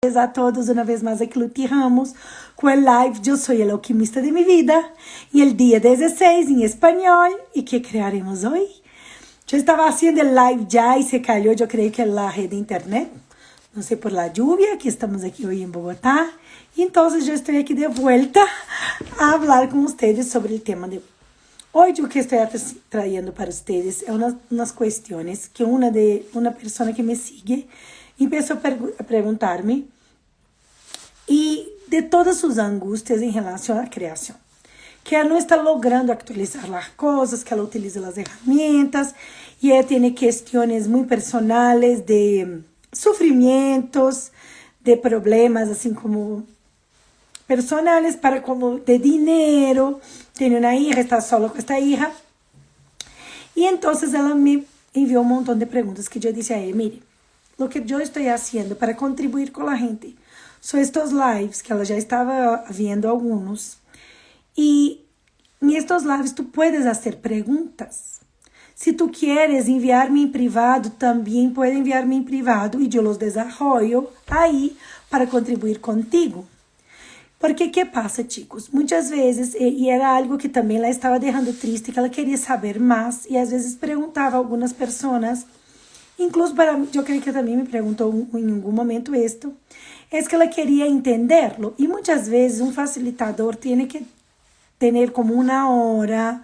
A todos, una vez más aquí Luti Ramos con el live Yo soy el alquimista de mi vida y el día 16 en español. ¿Y qué crearemos hoy? Yo estaba haciendo el live ya y se cayó, yo creo que la red de internet, no sé, por la lluvia, que estamos aquí hoy en Bogotá. Y entonces yo estoy aquí de vuelta a hablar con ustedes sobre el tema de hoy. Hoy yo que estoy trayendo para ustedes es unas cuestiones que una persona que me sigue empezó a preguntar-me e de todas sus angustias em relação à criação. Que ela não está logrando actualizar as coisas, que ela utiliza as ferramentas e ela tem questões muito personais de sofrimentos, de problemas assim como personales, para como de dinheiro. Tem uma hija, está sola com esta hija. E então ela me enviou um montão de perguntas que eu disse a ela, mire, lo que yo estoy haciendo para contribuir con la gente son estos lives, que ella ya estaba viendo algunos, y en estos lives tú puedes hacer preguntas. Si tú quieres enviarme en privado, también puedes enviarme en privado y yo los desarrollo ahí para contribuir contigo. Porque, ¿qué pasa, chicos? Muchas veces, y era algo que también la estaba dejando triste, que ella quería saber más, y a veces preguntaba a algunas personas, incluso para mí, yo creo que también me preguntó en algún momento esto, es que ella quería entenderlo. Y muchas veces un facilitador tiene que tener como una hora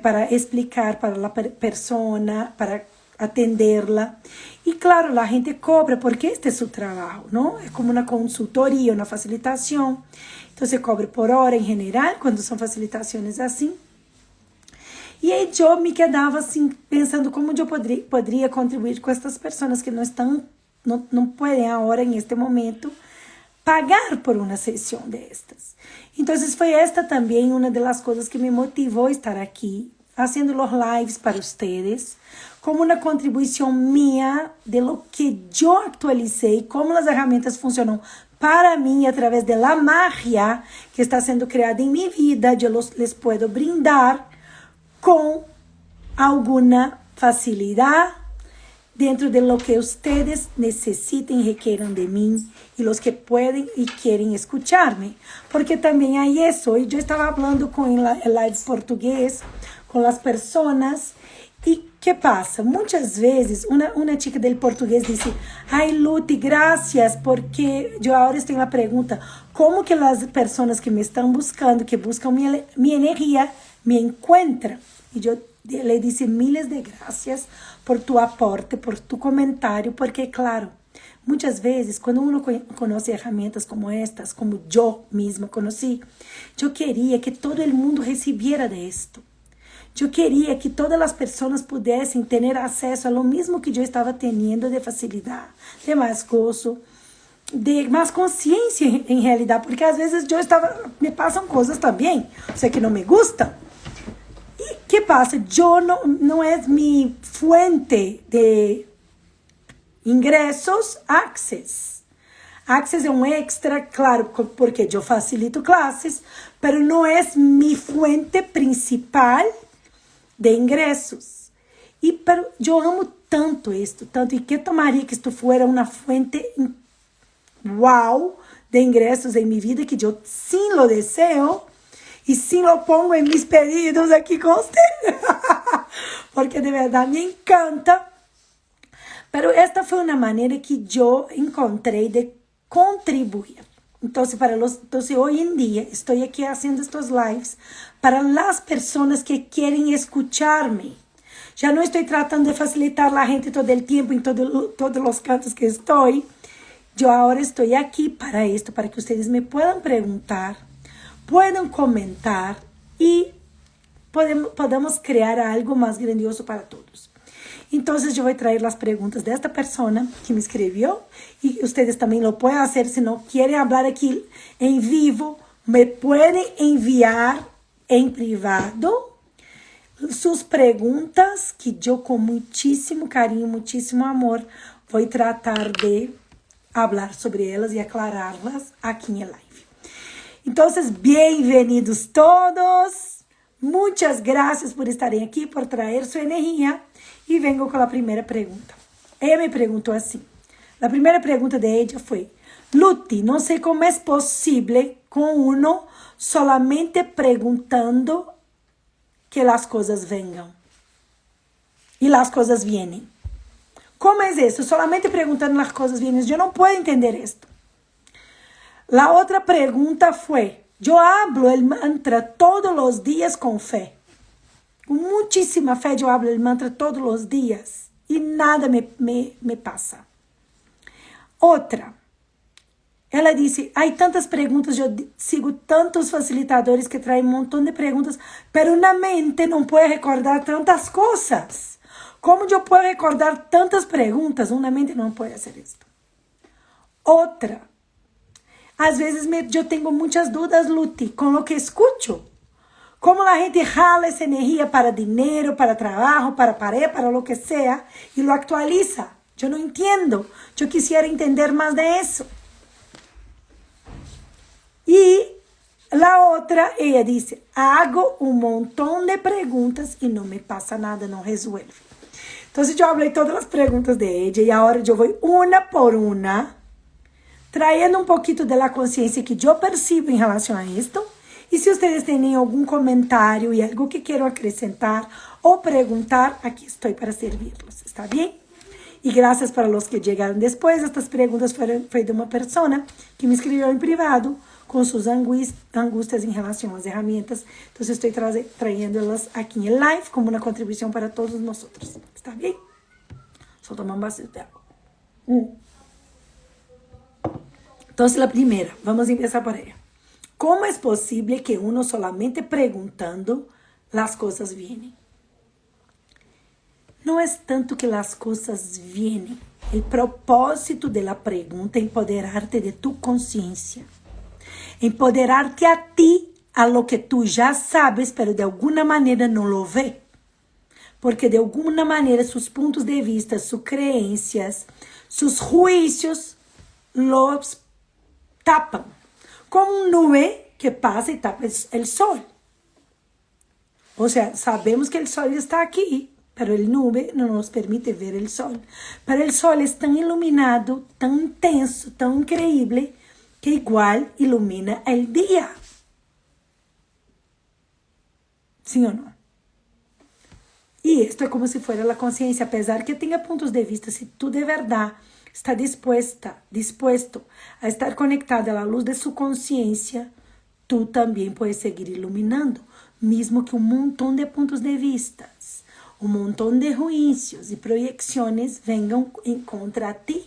para explicar para la persona, para atenderla. Y claro, la gente cobra porque este es su trabajo, ¿no? Es como una consultoría, una facilitación. Entonces cobra por hora en general, cuando son facilitaciones así. E aí eu me quedava assim, pensando como eu poderia contribuir com estas pessoas que não podem agora, em este momento, pagar por uma sessão destas. Então, foi esta também uma das coisas que me motivou a estar aqui, fazendo os lives para vocês, como uma contribuição minha de lo que eu actualizei, como as ferramentas funcionam para mim, através da magia que está sendo criada em minha vida, eu les puedo brindar com alguma facilidade dentro de lo que ustedes necessitem e requeram de mim e los que podem e querem escuchar-me. Porque também há isso. Eu estava falando com el live português, com as pessoas, e que passa? Muitas vezes, uma chica del português disse, ai, Luti, graças, porque eu agora tenho uma pergunta, como que as pessoas que me estão buscando, que buscam minha energia, me encuentran? Y yo le dice miles de gracias por tu aporte, por tu comentario, porque claro, muchas veces cuando uno conoce herramientas como estas, como yo misma conocí, yo quería que todo el mundo recibiera de esto. Yo quería que todas las personas pudiesen tener acceso a lo mismo que yo estaba teniendo de facilidad, de más gozo, de más conciencia en realidad, porque a veces me pasan cosas también, o sea, que no me gustan. E que passa? Eu não é minha fuente de ingressos. Access é um extra, claro, porque eu facilito classes, mas não é minha fuente principal de ingressos. E eu amo tanto isto, tanto, e que tomaria que isto fosse uma fuente wow de ingressos em minha vida, que eu sim lo desejo. E sim, lo pongo em mis pedidos aqui com ustedes, porque de verdade me encanta. Pero esta foi uma maneira que eu encontrei de contribuir. Então, hoje em dia, estou aqui fazendo estes lives para as pessoas que querem escuchar-me. Já não estou tratando de facilitar a gente todo o tempo, em todos os cantos que estou. Eu agora estou aqui para isto, para que vocês me possam perguntar, puedan comentar y podamos crear algo más grandioso para todos. Entonces yo voy a traer las preguntas de esta persona que me escribió y ustedes también lo pueden hacer. Si no quieren hablar aquí en vivo, me pueden enviar en privado sus preguntas que yo con muchísimo cariño, muchísimo amor voy a tratar de hablar sobre ellas y aclararlas aquí en el live. Entonces, bienvenidos todos. Muchas gracias por estarem aqui, por trazer sua energia. E vengo com a primeira pergunta. Ela me perguntou assim. A primeira pergunta de ella foi: Luti, no sé cómo es posible con uno solamente preguntando que las cosas vengan. Y las cosas vienen. ¿Cómo es eso? Solamente preguntando las cosas vienen. Yo no puedo entender esto. La otra pregunta fue, yo hablo el mantra todos los días con fe. Con muchísima fe yo hablo el mantra todos los días. Y nada me pasa. Otra. Ela disse, hay tantas preguntas, yo sigo tantos facilitadores que traen un montón de preguntas, pero una mente no puede recordar tantas cosas. ¿Cómo yo puedo recordar tantas preguntas? Una mente no puede hacer esto. Otra. Às vezes yo tengo muchas dudas, Luti, con lo que escucho. Cómo la gente jala esa energía para dinero, para trabajo, para pareja, para lo que sea, y lo actualiza. Yo no entiendo. Yo quisiera entender más de eso. Y la otra, ella dice, hago un montón de preguntas y no me pasa nada, no resuelve. Entonces yo hablé todas las preguntas de ella y ahora yo voy una por una, trayendo un poquito de la conciencia que yo percibo en relación a esto. Y si ustedes tienen algún comentario y algo que quiero acrescentar o preguntar, aquí estoy para servirlos, ¿está bien? Y gracias para los que llegaron después. Estas preguntas fueron de una persona que me escribió en privado con sus angustias en relación a las herramientas. Entonces estoy trayéndolas aquí en el live como una contribución para todos nosotros. ¿Está bien? Solo tomar un vaso de agua. Entonces la primera, vamos a empezar por ella. ¿Cómo es posible que uno solamente preguntando las cosas vienen? No es tanto que las cosas vienen. El propósito de la pregunta es empoderarte de tu conciencia. Empoderarte a ti, a lo que tú ya sabes, pero de alguna manera no lo ve. Porque de alguna manera sus puntos de vista, sus creencias, sus juicios los tapan. Como una nube que pasa y tapa el sol. O sea, sabemos que el sol está aquí, pero el nube no nos permite ver el sol. Pero el sol es tan iluminado, tan intenso, tan increíble, que igual ilumina el día. ¿Sí o no? Y esto es como si fuera la conciencia, a pesar que tenga puntos de vista, si tú de verdad está dispuesto a estar conectado a la luz de su conciencia, tú también puedes seguir iluminando, mismo que un montón de puntos de vista, un montón de juicios y proyecciones vengan en contra ti.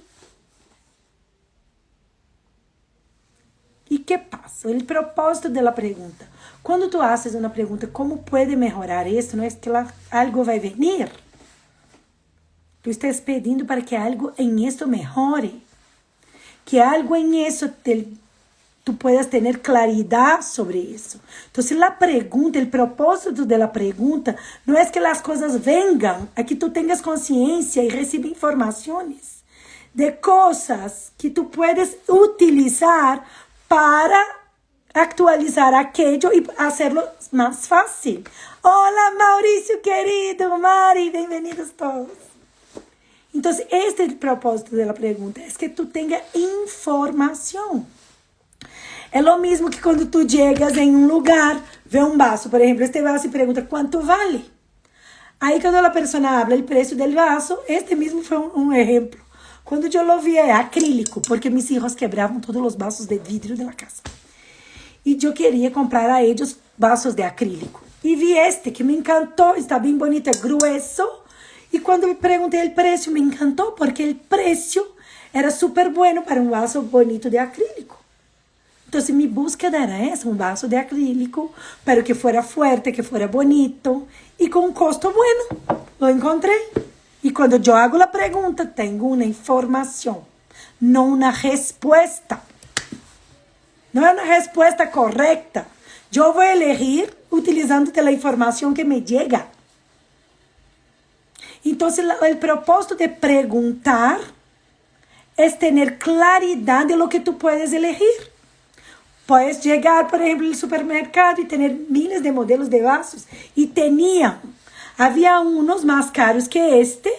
¿Y qué pasa? El propósito de la pregunta. Cuando tú haces una pregunta, ¿cómo puede mejorar esto? No es que algo va a venir. Tú estás pidiendo para que algo en esto mejore. Que algo en eso tú puedas tener claridad sobre eso. Entonces la pregunta, el propósito de la pregunta no es que las cosas vengan, a que tú tengas conciencia y recibas informaciones de cosas que tú puedes utilizar para actualizar aquello y hacerlo más fácil. Hola Mauricio querido, Mari, bienvenidos todos. Entonces, este es el propósito de la pregunta, es que tú tengas información. Es lo mismo que cuando tú llegas en un lugar, ve un vaso, por ejemplo, este vaso y pregunta, ¿cuánto vale? Ahí cuando la persona habla el precio del vaso, este mismo fue un ejemplo. Cuando yo lo vi, era acrílico, porque mis hijos quebraban todos los vasos de vidrio de la casa. Y yo quería comprar a ellos vasos de acrílico. Y vi este, que me encantó, está bien bonito, es grueso. Y cuando me pregunté el precio, me encantó, porque el precio era súper bueno para un vaso bonito de acrílico. Entonces mi búsqueda era esa, un vaso de acrílico, pero que fuera fuerte, que fuera bonito y con un costo bueno. Lo encontré. Y cuando yo hago la pregunta, tengo una información, no una respuesta. No es una respuesta correcta. Yo voy a elegir utilizando la información que me llega. Entonces, el propósito de preguntar es tener claridad de lo que tú puedes elegir. Puedes llegar, por ejemplo, al supermercado y tener miles de modelos de vasos. Y había unos más caros que este,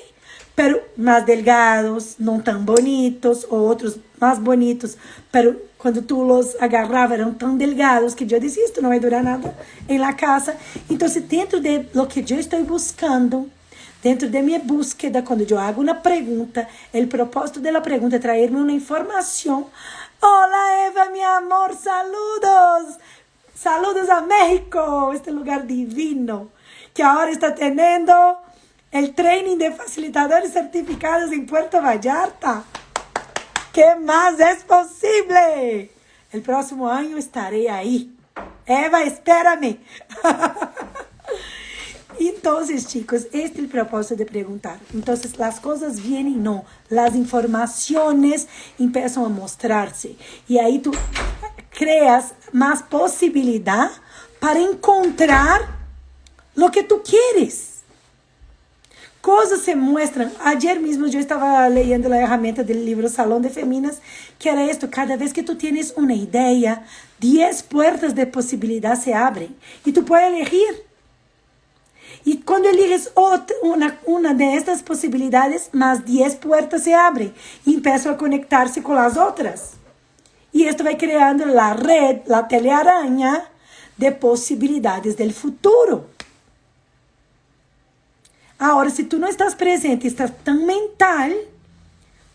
pero más delgados, no tan bonitos, o otros más bonitos, pero cuando tú los agarrabas eran tan delgados que yo decía, esto no va a durar nada en la casa. Entonces, dentro de lo que yo estoy buscando, dentro de mi búsqueda, cuando yo hago una pregunta, el propósito de la pregunta es traerme una información. Hola Eva, mi amor, saludos. Saludos a México, este lugar divino, que ahora está teniendo el training de facilitadores certificados en Puerto Vallarta. ¿Qué más es posible? El próximo año estaré ahí. Eva, espérame. Entonces, chicos, este es el propósito de preguntar. Entonces, las cosas vienen, no. Las informaciones empiezan a mostrarse. Y ahí tú creas más posibilidad para encontrar lo que tú quieres. Cosas se muestran. Ayer mismo yo estaba leyendo la herramienta del libro Salón de Feminas, que era esto: cada vez que tú tienes una idea, 10 puertas de posibilidad se abren y tú puedes elegir. Y cuando eliges una de estas posibilidades, más 10 puertas se abren y empiezan a conectarse con las otras. Y esto va creando la red, la telearaña de posibilidades del futuro. Ahora, si tú no estás presente, estás tan mental,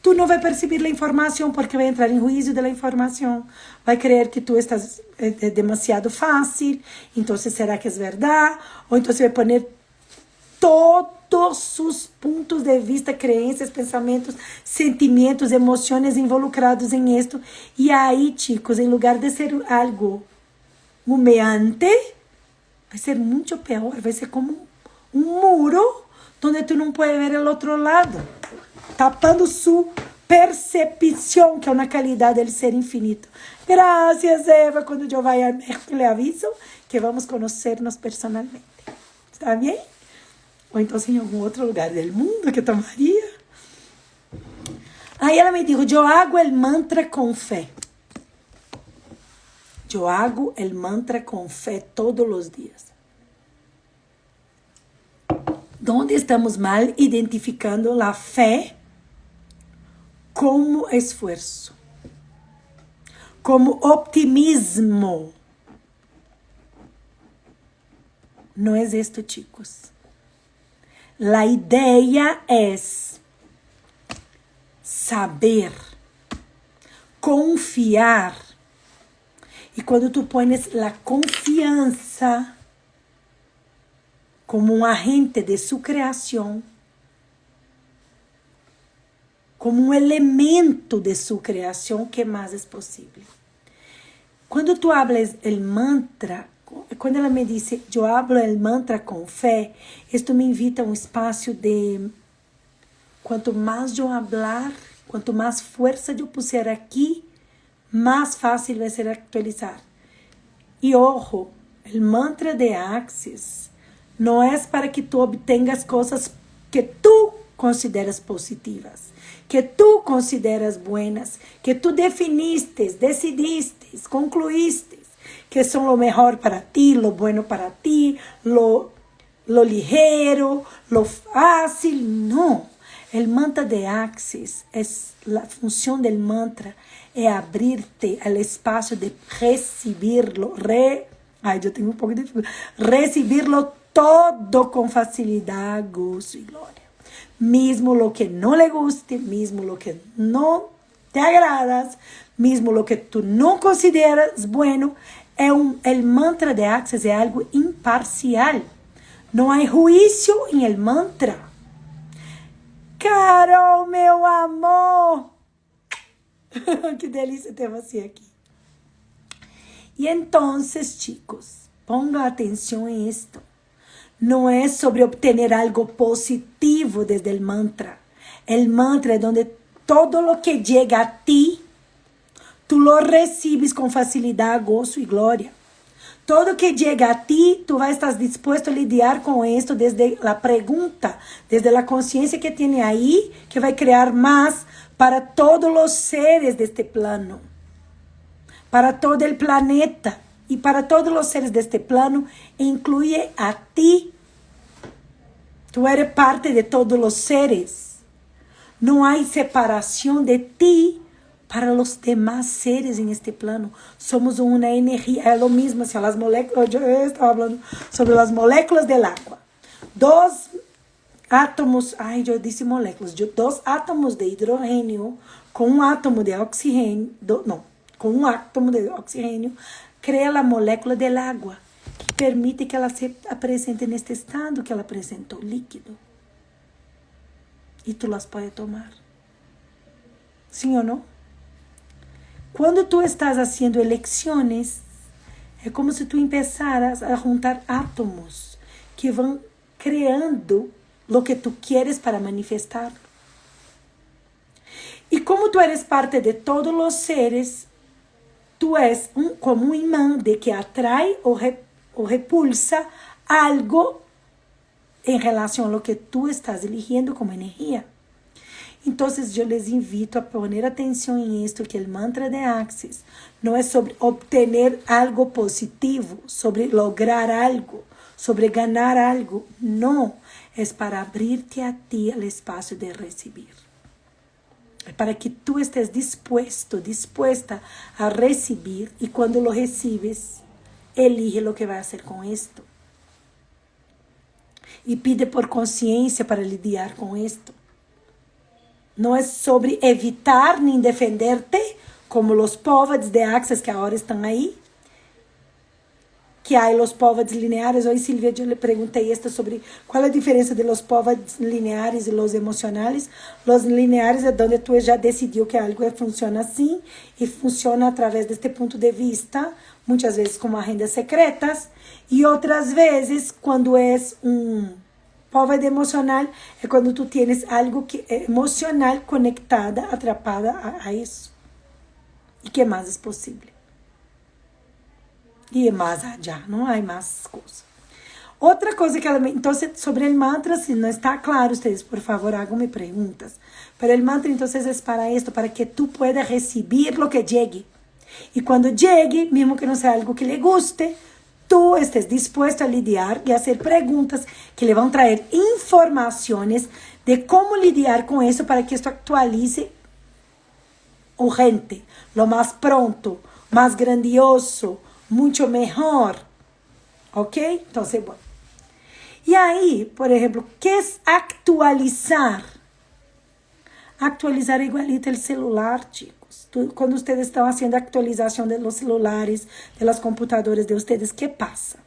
tú no vas a percibir la información porque va a entrar en juicio de la información. Va a creer que tú estás demasiado fácil. Entonces, ¿será que es verdad? O entonces va a poner todos sus puntos de vista, creencias, pensamientos, sentimientos, emociones involucrados en esto. Y ahí, chicos, en lugar de ser algo humeante, va a ser mucho peor. Va a ser como un muro donde tú no puedes ver el otro lado, tapando su percepción, que es una calidad del ser infinito. Gracias, Eva. Cuando yo vaya a México, le aviso que vamos a conocernos personalmente. ¿Está bien? O entonces en algún otro lugar del mundo que tomaría. Ahí ella me dijo, yo hago el mantra con fe. Yo hago el mantra con fe todos los días. ¿Dónde estamos mal identificando la fe como esfuerzo, como optimismo? No es esto, chicos. La idea es saber, confiar. Y cuando tú pones la confianza como un agente de su creación, como un elemento de su creación, ¿qué más es posible? Cuando tú hablas el mantra, cuando ela me dice, yo hablo el mantra con fe, esto me invita a un espacio de, cuanto más yo hablar, cuanto más fuerza yo pusiera aquí, más fácil va a ser actualizar. Y ojo, el mantra de Access no es para que tú obtengas cosas que tú consideras positivas, que tú consideras buenas, que tú definiste, decidiste, concluiste, que son lo mejor para ti, lo bueno para ti, lo ligero, lo fácil. No, el mantra de Access, es la función del mantra, es abrirte al espacio de recibirlo, yo tengo un poco de recibirlo todo con facilidad, gozo y gloria. Mismo lo que no le guste, mismo lo que no te agradas, mismo lo que tú no consideras bueno, el mantra de Access es algo imparcial. No hay juicio en el mantra. Carol, meu amor. Qué delícia ter você aqui. Y entonces, chicos, ponga atención en esto. No es sobre obtener algo positivo desde el mantra. El mantra es donde todo lo que llega a ti, tú lo recibes con facilidad, gozo y gloria. Todo que llega a ti, tú vas a estar dispuesto a lidiar con esto desde la pregunta, desde la conciencia que tiene ahí, que va a crear más para todos los seres de este plano, para todo el planeta y para todos los seres de este plano, incluye a ti. Tú eres parte de todos los seres. No hay separación de ti para los demás seres en este plano. Somos una energía. Es lo mismo, si las moléculas, yo estaba hablando sobre las moléculas del agua. Dos átomos, yo disse moléculas, dos átomos de hidrogênio com um átomo de oxigênio, com um átomo de oxigênio, cria a molécula del agua, que permite que ela se apresente neste estado que ela apresentou, líquido. E tu las pode tomar. Sim ou não? Quando tu estás haciendo eleições, é como se tu empezaras a juntar átomos que vão criando lo que tu quieres para manifestar. E como tu eres parte de todos os seres, tu és como um imã de que atrai ou repulsa algo em relação a lo que tu estás eligiendo como energia. Então, eu les invito a poner atenção em isto, que o mantra de Axis não é sobre obter algo positivo, sobre lograr algo, sobre ganhar algo. Não, é para abrir-te a ti o espaço de receber. É para que tu estés dispuesta a receber, e quando lo recibes, elige lo que vai fazer com isto. E pide por consciência para lidiar com isto. Não é sobre evitar nem defender-te, como os povos de Axis que agora estão aí, que há os povos lineares. Hoje, Silvia, eu lhe perguntei sobre qual é a diferença de los povos lineares e los emocionais. Los lineares é onde tu já decidiu que algo funciona assim e funciona através deste ponto de vista, muitas vezes como agendas secretas, e outras vezes, quando é povo de emocional, é quando tu tienes algo que é emocional conectada, atrapada a isso. E que mais é possível? E mais allá, não há mais coisa. Outra coisa que ela... Então, sobre o mantra, se não está claro, vocês, por favor, háganme perguntas. Pero el mantra, então, é para isto, para que tu puedas receber lo que llegue. E quando llegue, mesmo que não seja algo que lhe guste, tu estés dispuesto a lidiar e a hacer perguntas que le vão trazer informações de como lidiar com isso para que isto actualize urgente, lo mais pronto, mais grandioso, muito melhor. Ok? Então, bom. E aí, por exemplo, o que é actualizar? Actualizar igualito o celular, chicos. Quando vocês estão fazendo a actualização de los celulares, de las computadoras de vocês, ¿qué pasa?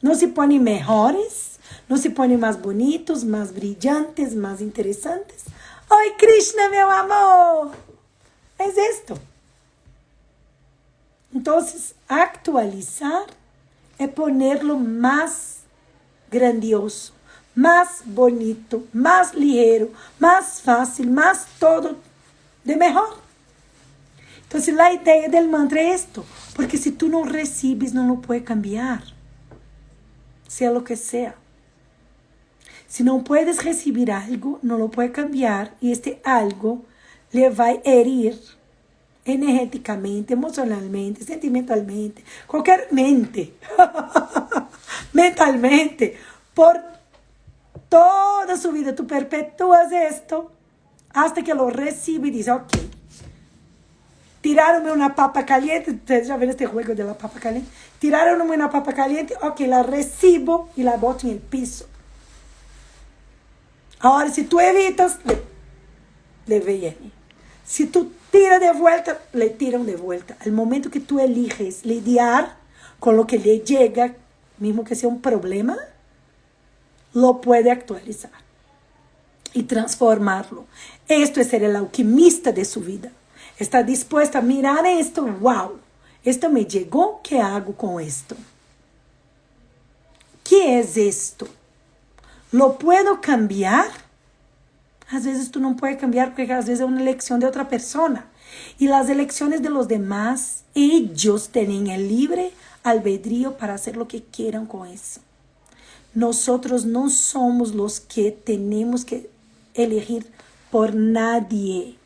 Não se põem melhores, não se põem mais bonitos, mais brilhantes, mais interessantes. Oi, Krishna, meu amor! É isto. Então, actualizar é ponerlo mais grandioso, mais bonito, mais ligeiro, mais fácil, mais todo de melhor. Então, a ideia do mantra é isto, porque se tu não recebes, não lo pode cambiar, seja o que seja. Se não puedes receber algo, não lo pode cambiar, e este algo le vai herir energeticamente, emocionalmente, sentimentalmente, qualquer mente, mentalmente, por toda su vida. Tu perpetuas esto hasta que lo recibe y dice, ok, tiraronme una papa caliente, ustedes ya ven este juego de la papa caliente, tiraronme una papa caliente, ok, la recibo y la boto en el piso. Ahora, si tú evitas, le viene. Si tú tiras de vuelta, le tiran de vuelta. Al momento que tú eliges lidiar con lo que le llega, mismo que sea un problema, lo puede actualizar y transformarlo. Esto es ser el alquimista de su vida. Está dispuesto a mirar esto, wow, esto me llegó, ¿qué hago con esto? ¿Qué es esto? ¿Lo puedo cambiar? Às vezes tú no puedes cambiar porque às vezes es una elección de otra persona. Y las elecciones de los demás, ellos tienen el libre albedrío para hacer lo que quieran con eso. Nosotros no somos los que tenemos que elegir por nadie.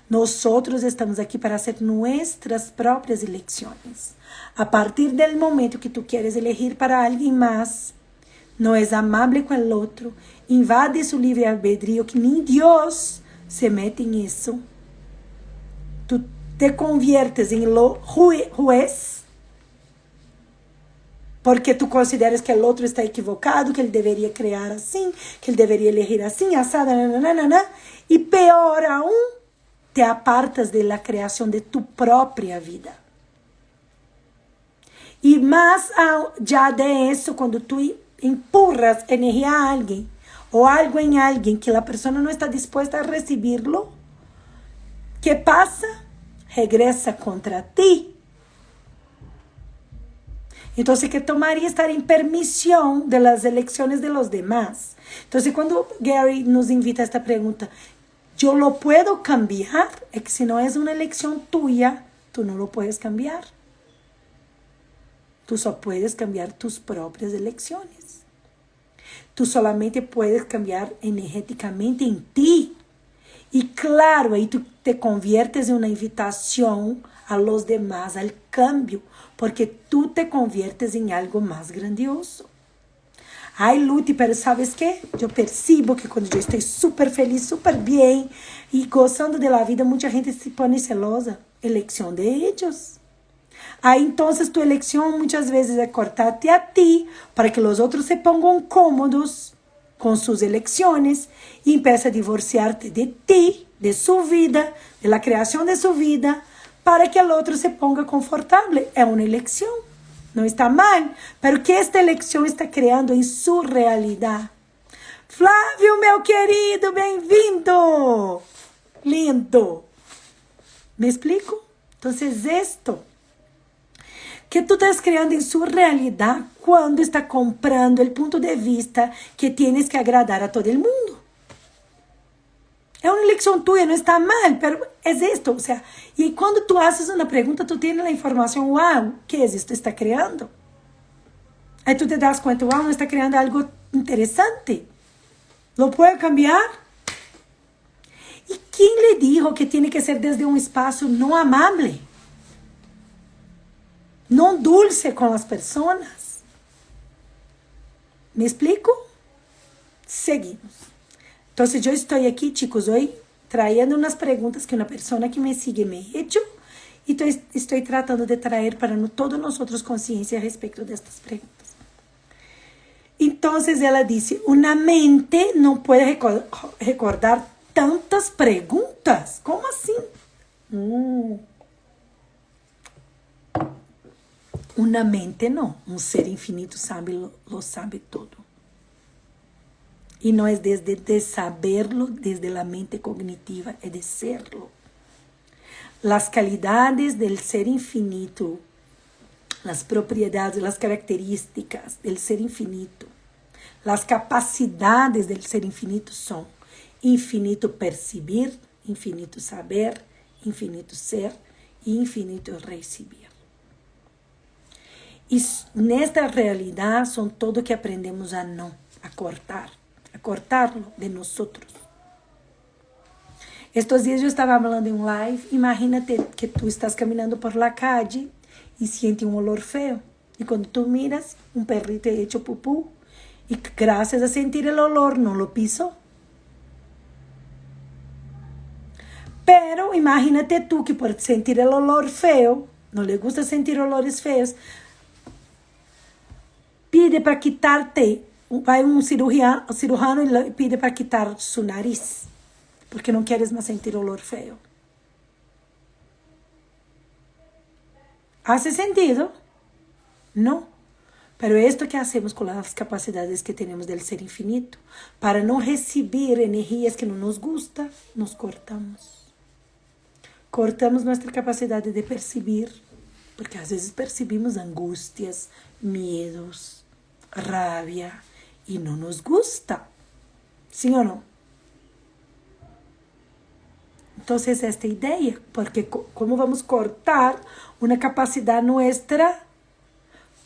Nosotros estamos aquí para hacer nuestras propias elecciones. A partir del momento que tú quieres elegir para alguien más, no es amable con el otro, invade su libre albedrío, que ni Dios se mete en eso. Tú te conviertes en lo juez porque tú consideras que el otro está equivocado, que él debería crear así, que él debería elegir así, asada, y peor aún, te apartas de la creación de tu propia vida. Y más allá de eso, cuando tú empurras energía a alguien o algo en alguien que la persona no está dispuesta a recibirlo, ¿qué pasa? Regresa contra ti. Entonces, que tomaría estar en permisión de las elecciones de los demás. Entonces, cuando Gary nos invita a esta pregunta, ¿yo lo puedo cambiar? Es que si no es una elección tuya, tú no lo puedes cambiar. Tú solo puedes cambiar tus propias elecciones. Tú solamente puedes cambiar energéticamente en ti. Y claro, ahí tú te conviertes en una invitación a los demás al cambio, porque tú te conviertes en algo más grandioso. Ay, Luti, pero ¿sabes qué? Yo percibo que cuando yo estoy súper feliz, súper bien y gozando de la vida, mucha gente se pone celosa. Elección de ellos. Aí, entonces, tu elección muchas veces es cortarte a ti para que los otros se pongan cómodos con sus elecciones y empieza a divorciarte de ti, de su vida, de la creación de su vida, para que el otro se ponga confortable. Es una elección, no está mal, pero que esta elección está creando en su realidad. Flávio, meu querido, bem-vindo! Lindo! ¿Me explico? Entonces, esto que tú estás creando en su realidad cuando está comprando el punto de vista que tienes que agradar a todo el mundo. Es una elección tuya, no está mal, pero es esto. O sea, y cuando tú haces una pregunta, tú tienes la información, wow, ¿qué es esto? Está creando. Ahí tú te das cuenta, wow, no está creando algo interesante. ¿Lo puedo cambiar? ¿Y quién le dijo que tiene que ser desde un espacio no amable? No dulce con las personas. ¿Me explico? Seguimos. Entonces, yo estoy aquí, chicos, hoy trayendo unas preguntas que una persona que me sigue me ha hecho y estoy tratando de traer para todos nosotros conciencia respecto de estas preguntas. Entonces, ella dice, una mente no puede recordar tantas preguntas. ¿Cómo así? Una mente no, un ser infinito sabe, lo sabe todo. Y no es desde de saberlo, desde la mente cognitiva, es de serlo. Las calidades del ser infinito, las propiedades, las características del ser infinito, las capacidades del ser infinito son infinito percibir, infinito saber, infinito ser y infinito recibir. Y nesta realidad son todo que aprendemos a no, a cortarlo de nosotros. Estos días yo estaba hablando en un live, imagínate que tú estás caminando por la calle y sientes un olor feo. Y cuando tú miras, un perrito hecho pupú y gracias a sentir el olor no lo pisó. Pero imagínate tú que por sentir el olor feo, no le gusta sentir olores feos, pide para quitarte, vai um cirurgiano e pide para quitar su nariz, porque não queres mais sentir olor feo. ¿Hace sentido? No. Pero esto que hacemos con las capacidades que tenemos del ser infinito, para no recibir energías que no nos gustan, nos cortamos. Cortamos nuestra capacidad de percibir, porque às vezes percibimos angústias, miedos, rabia y no nos gusta. ¿Sí o no? Entonces esta idea, porque ¿cómo vamos a cortar una capacidad nuestra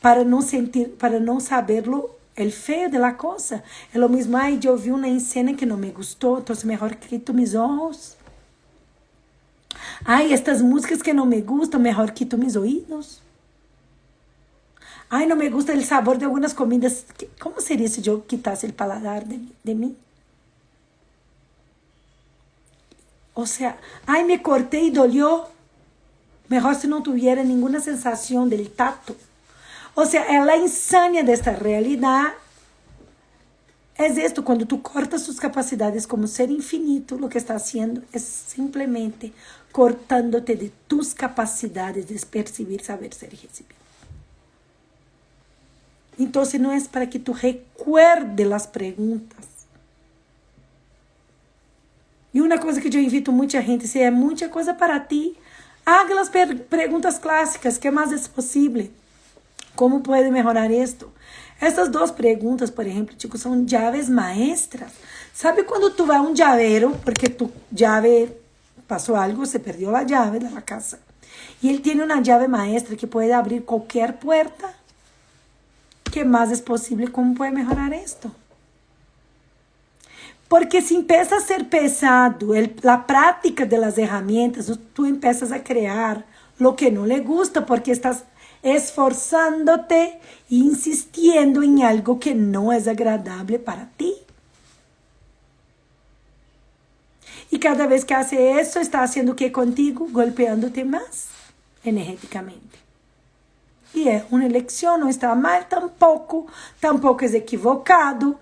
para no sentir, para no saberlo, el feo de la cosa? Es lo mismo, ay, yo vi una escena que no me gustó, entonces mejor quito mis ojos. Ay, estas músicas que no me gustan, mejor quito mis oídos. Ai, não me gusta o sabor de algumas comidas. Como seria se eu quitasse o paladar de mim? O sea, ai, me cortei e dolió. Mejor se não tuviera nenhuma sensação del tacto. O sea, a insania desta realidade é esto, quando tu cortas tus capacidades como ser infinito, lo que está haciendo es simplemente cortándote de tus capacidades de percibir, saber, ser y recibir. Entonces no es para que tú recuerdes las preguntas. E uma coisa que eu invito muita gente, se é muita coisa para ti, haga as perguntas clássicas, que mais é possível? Como pode melhorar isto? Essas duas perguntas, por exemplo, chicos, são chaves maestras. Sabe quando tu vai a um llavero, porque tu llave passou algo, se perdeu a llave da casa, e ele tem uma chave maestra que pode abrir qualquer porta? Que mais é possível? Como pode melhorar isto? Porque se empieza a ser pesado a prática das ferramentas, tu empiezas a criar lo que não le gusta, porque estás esforzándote e insistindo em algo que não é agradável para ti. E cada vez que hace isso, está haciendo o que contigo? Golpeándote mais energeticamente. E é uma eleição, não está mal tampouco é equivocado,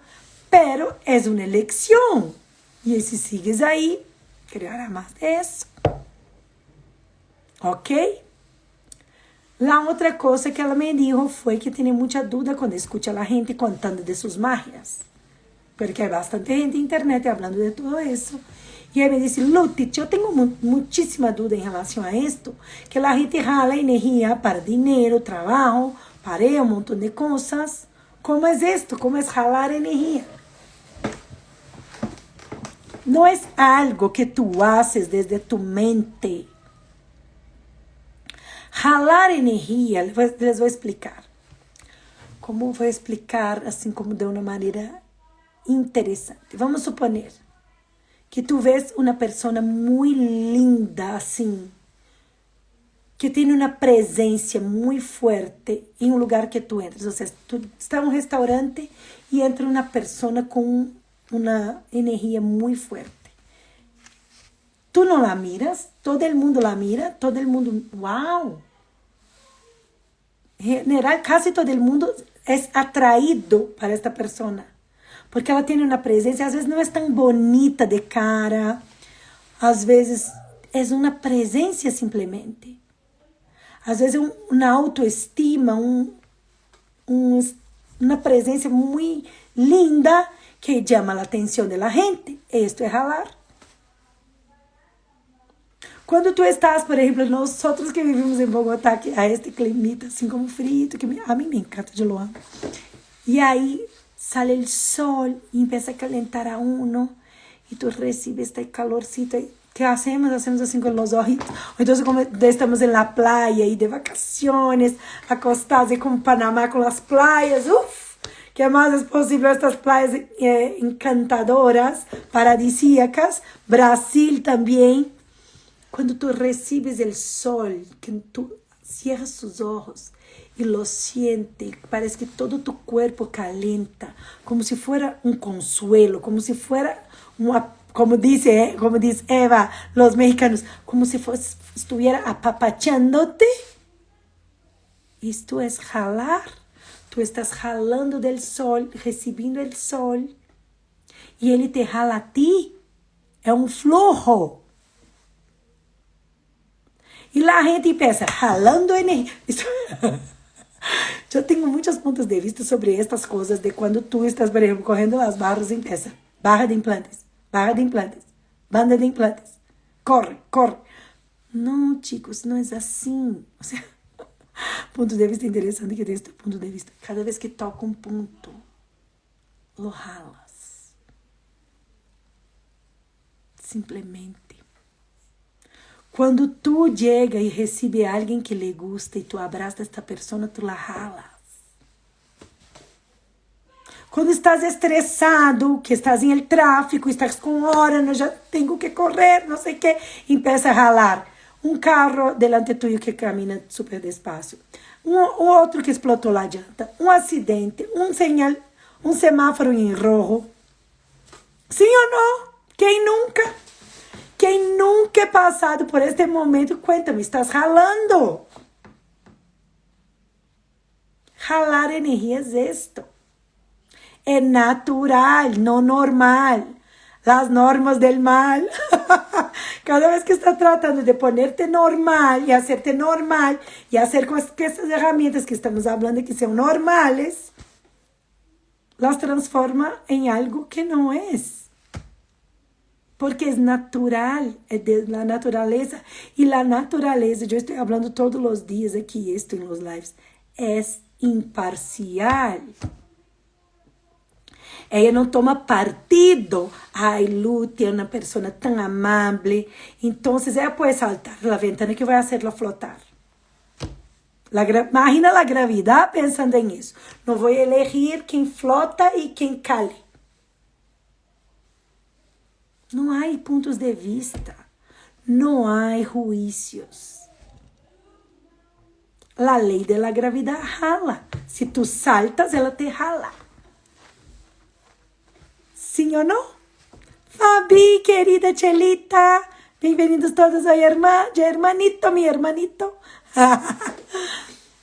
pero é uma eleição. E se sigues aí, criará mais disso. Ok? La outra coisa que ela me dijo foi que tem muita dúvida quando escuta a gente contando de suas magias. Porque há bastante gente na internet falando de tudo isso. E aí me disse, Luti, eu tenho muitíssima dúvida em relação a isto, que a gente jala energia para dinheiro, trabalho, para um montão de coisas. Como é isto? Como é jalar energia? Não é algo que tu haces desde tu mente. Jalar energia, les vou explicar. Como vou explicar, assim como de uma maneira interessante. Vamos suponer que tu vês uma pessoa muito linda, assim, que tem uma presença muito forte em um lugar que tu entras. Ou seja, tu está em um restaurante e entra uma pessoa com uma energia muito forte. Tu não la miras, todo el mundo la mira, todo el mundo, wow. En general, casi todo el mundo é atraído para esta persona, porque ela tem uma presença, às vezes não é tão bonita de cara, às vezes é uma presença simplesmente, às vezes é uma autoestima, uma presença muito linda que chama a atenção da gente. Isto é jalar. Quando tu estás, por exemplo, nós outros que vivimos em Bogotá, que há este climita assim como frito, que a mim me encanta, eu lo amo. E aí sale o sol e empieza a calentar a uno e tu recibes este calorcito. ¿Qué hacemos? Hacemos assim com os ojitos. Então, como estamos em la playa e de vacaciones, acostados como Panamá com as playas, que mais é possível estas praias encantadoras, paradisíacas, Brasil também. Quando tu recibes o sol, que tu cierras tus ojos e lo sientes, parece que todo tu corpo calenta, como se fuera um consuelo, como se fuera uma, como diz Eva, los mexicanos, como se estuviera apapachándote. Isto é jalar. Tu estás jalando del sol, recebendo o sol, e ele te jala a ti. É um flujo. E a gente pensa, jalando energia. Eu tenho muitos pontos de vista sobre estas coisas, de quando tu estás, por exemplo, correndo as barras e pensa, barra de implantes, banda de implantes, corre. Não, chicos, não é assim. O sea, ponto de vista interessante que deste ponto de vista. Cada vez que toca um ponto, lo jalas. Simplesmente. Quando tu chega e recebe alguém que lhe gusta e tu abraças esta pessoa, tu la jalas. Quando estás estressado, que estás em el tráfico, estás com hora, não já tenho que correr, não sei o que, empieza a jalar. um carro delante tuyo que camina super despacio, um outro que explotou a llanta, um acidente, um semáforo em rojo. Sim ou não? Quem nunca? Quem nunca é passado por este momento, cuéntame, estás ralando. Jalar energia é esto. É natural, não normal. Las normas del mal. Cada vez que estás tratando de ponerte normal y hacerte normal y hacer con que estas herramientas que estamos hablando que sean normales, las transforma en algo que no es. Porque es natural, es de la naturaleza. Y la naturaleza, yo estoy hablando todos los días aquí, esto en los lives, es imparcial. Ella não toma partido. Ai, Lúcia é uma pessoa tão amável. Então, ela pode saltar a ventana que vai fazê-la flotar. Imagina a gravidade pensando em isso. Não vou elegir quem flota e quem cale. Não há pontos de vista. Não há juízos. A lei da gravidade jala. Se tu saltas, ela te jala. Sim ou não? Fabi, querida Chelita, bem-vindos todos ao hermanito, mi hermanito.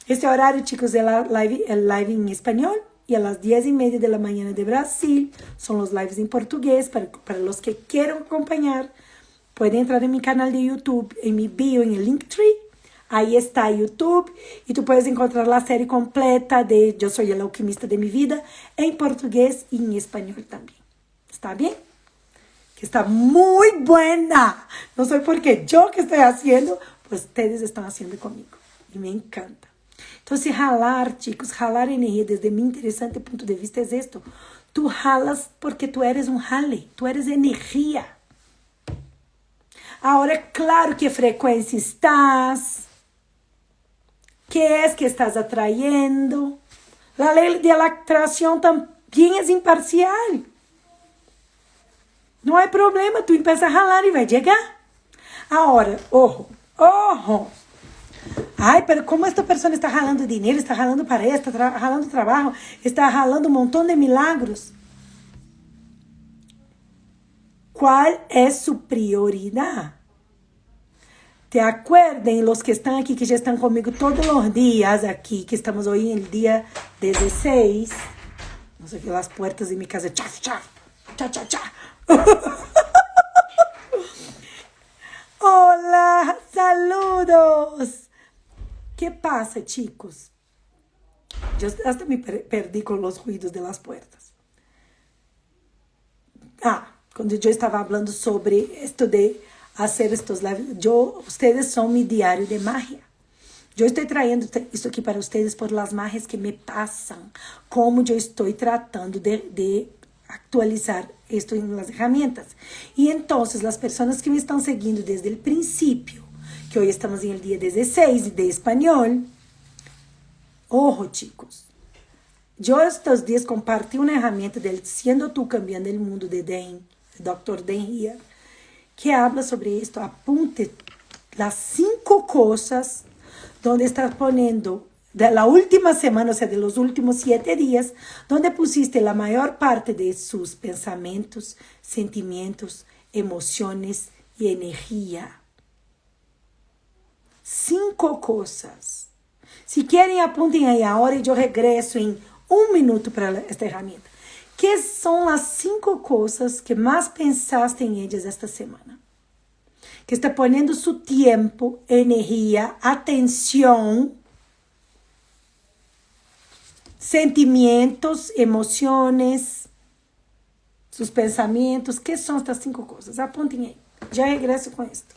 Este horário, chicos, é live em espanhol e a las 10:30 da manhã de Brasil. São os lives em português para os que queiram acompanhar. Podem entrar em meu canal de YouTube, em meu bio, em Linktree. Aí está YouTube e tu puedes encontrar a série completa de Eu Sou a Alquimista de Mi Vida em português e em espanhol também. ¿Está bien? Que está muy buena. No sé por qué yo que estoy haciendo, pues ustedes están haciendo conmigo. Y me encanta. Entonces, jalar, chicos, jalar energía desde mi interesante punto de vista es esto. Tú jalas porque tú eres un jale, tú eres energía. Ahora, claro que frecuencia estás, qué es que estás atrayendo. La ley de la atracción también es imparcial. Não há problema, tu empieza a ralar e vai chegar. Agora, ojo. Ai, pero como esta pessoa está ralando dinheiro, está ralando pareja, está ralando trabalho, está ralando um montão de milagros. Qual é sua prioridade? Te acuerden, los que estão aqui, que já estão comigo todos os dias aqui, que estamos hoje no dia 16. Não sei que as portas de minha casa, tchá. Hola, saludos. ¿Qué pasa, chicos? Yo hasta me perdí con los ruidos de las puertas. Cuando yo estaba hablando sobre esto de hacer estos lives, ustedes son mi diario de magia. Yo estoy trayendo esto aquí para ustedes por las magias que me pasan, como yo estoy tratando de actualizar esto en las herramientas. Y entonces las personas que me están siguiendo desde el principio, que hoy estamos en el día 16 de español, ojo, chicos, yo estos días compartí una herramienta del Siendo Tú Cambiando el Mundo de Dr. Dan Heer, que habla sobre esto. Apunte las 5 cosas donde estás poniendo de la última semana, o sea, de los últimos 7 días, donde pusiste la mayor parte de sus pensamientos, sentimientos, emociones y energía. 5 cosas. Si quieren, apunten ahí ahora y yo regreso en 1 minuto para esta herramienta. ¿Qué son las 5 cosas que más pensaste en ellas esta semana? Que está poniendo su tiempo, energía, atención, sentimientos, emociones, sus pensamientos. ¿Qué son estas 5 cosas? Apunten ahí. Ya regreso con esto.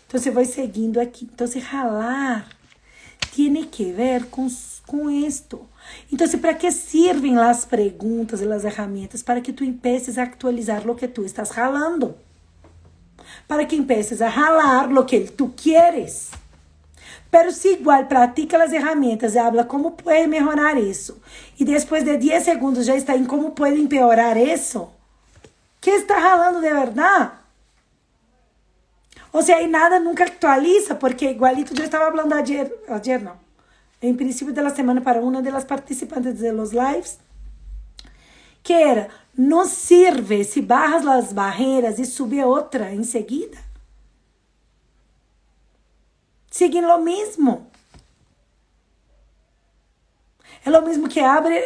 Entonces voy seguindo aquí. Entonces jalar tiene que ver con esto. Entonces, ¿para qué sirven las preguntas y las herramientas? Para que tú empieces a actualizar lo que tú estás jalando. Para que empieces a jalar lo que tú quieres. Pero si igual practica las herramientas y habla cómo puede mejorar eso, y después de 10 segundos ya está en cómo puede empeorar eso, ¿qué está jalando de verdad? O sea, y nada nunca actualiza, porque igualito yo estaba hablando ayer no, en principio de la semana para una de las participantes de los lives, que era, no sirve si bajas las barreras y sube otra enseguida. Siguen lo mismo. Es lo mismo que abre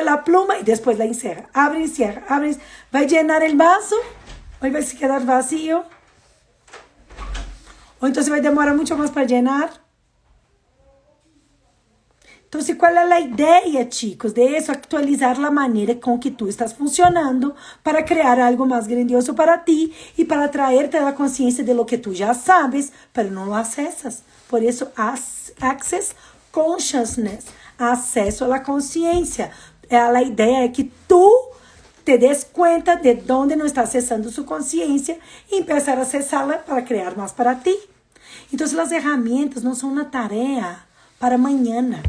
la pluma y después la encierra. Abre y cierra, abre. Va a llenar el vaso, hoy va a quedar vacío. O entonces va a demorar mucho más para llenar. Entonces, ¿cuál es la idea, chicos? De eso, actualizar la manera con que tú estás funcionando para crear algo más grandioso para ti y para traerte a la conciencia de lo que tú ya sabes, pero no lo accesas. Por eso, access consciousness, acesso a la conciencia. La idea es que tú te des cuenta de dónde no está acessando su conciencia y empezar a acessarla para crear más para ti. Entonces, las herramientas no son una tarea para mañana.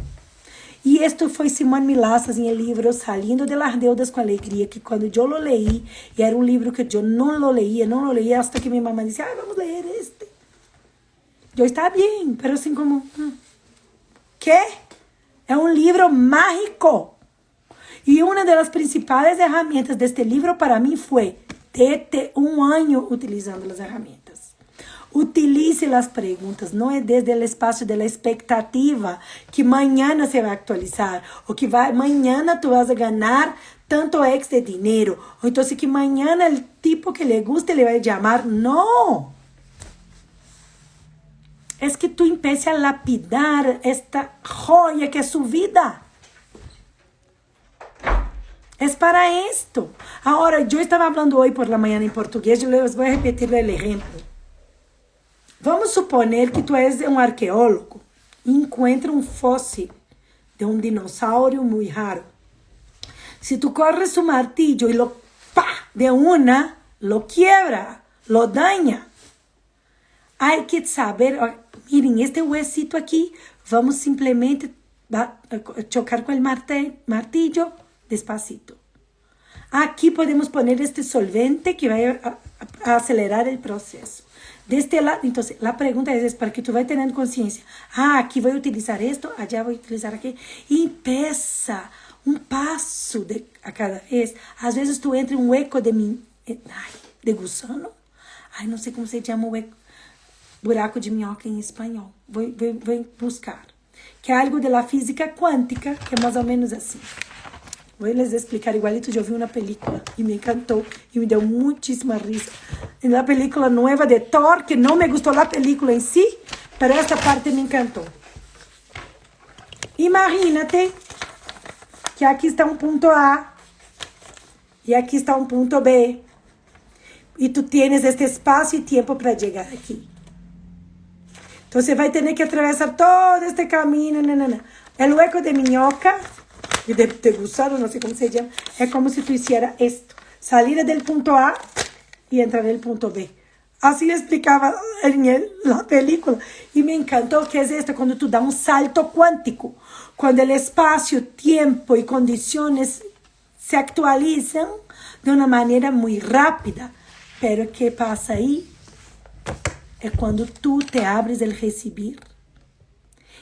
E isto foi Simone Milassas em livro Salindo de las Deudas com Alegria, que quando eu lo leí, e era um livro que eu não lo leía, hasta que minha mamãe disse, vamos ler este. Eu estava bem, pero assim como, ¿qué? É um livro mágico. E uma das principais ferramentas deste livro para mim foi, desde um ano utilizando as ferramentas. Utilice as perguntas, não é desde o espaço da expectativa que amanhã se vai atualizar, ou que amanhã tu vas a ganhar tanto X de dinheiro, ou então que amanhã o tipo que lhe gusta ele vai chamar. Não! É que tu empiece a lapidar esta joia que é sua vida. É para isto. Agora, eu estava falando hoje por la manhã em português, eu vou repetir o exemplo. Vamos suponer que tu és um arqueólogo e encontra um fóssil de um dinossauro muito raro. Se tu corres um martillo e lo pá, de una, lo quiebra, lo daña. Hay que saber, miren, este huesito aqui, vamos simplesmente chocar com o martillo despacito. Aqui podemos poner este solvente que vai a acelerar o processo. De este lado, entonces, la pregunta es para que tú vayas teniendo conciencia. Aquí voy a utilizar esto, allá voy a utilizar aquí. Y empieza un paso a cada vez. A veces tú entras en un hueco de gusano. No sé cómo se llama hueco. Buraco de minhoca en español. Voy a buscar. Que es algo de la física cuántica, que es más o menos así. Vou les explicar igualito, eu vi uma película e me encantou e me deu muitíssima risa. Na película nova de Thor, que não me gostou a película em si, mas essa parte me encantou. Imagínate que aqui está um ponto A e aqui está um ponto B e tu tienes este espaço e tempo para chegar aqui. Então você vai ter que atravessar todo este caminho. O hueco de minhoca de gusano, no sé cómo se llama, es como si tú hicieras esto, salir del punto A y entrar en el punto B. Así explicaba en la película y me encantó que es esto, cuando tú das un salto cuántico, cuando el espacio, tiempo y condiciones se actualizan de una manera muy rápida. Pero ¿qué pasa ahí? Es cuando tú te abres el recibir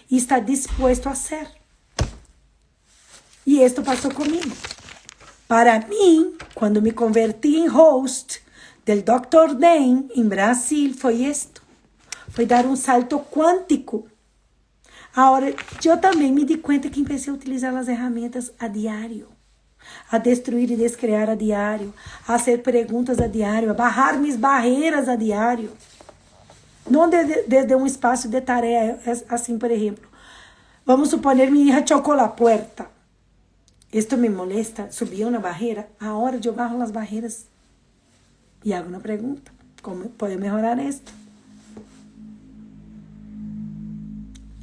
y estás dispuesto a hacer. E isto passou comigo. Para mim, quando me converti em host del Dr. Dan em Brasil, foi isto. Foi dar um salto quântico. Agora, eu também me di conta que comecei a utilizar as ferramentas a diário. A destruir e descriar a diário. A fazer perguntas a diário. A barrar minhas barreiras a diário. Não desde um espaço de tarefa, assim, por exemplo. Vamos suponer minha hija chocou a porta. Esto me molesta, subí una barrera, ahora yo bajo las barreras y hago una pregunta, ¿cómo puedo mejorar esto?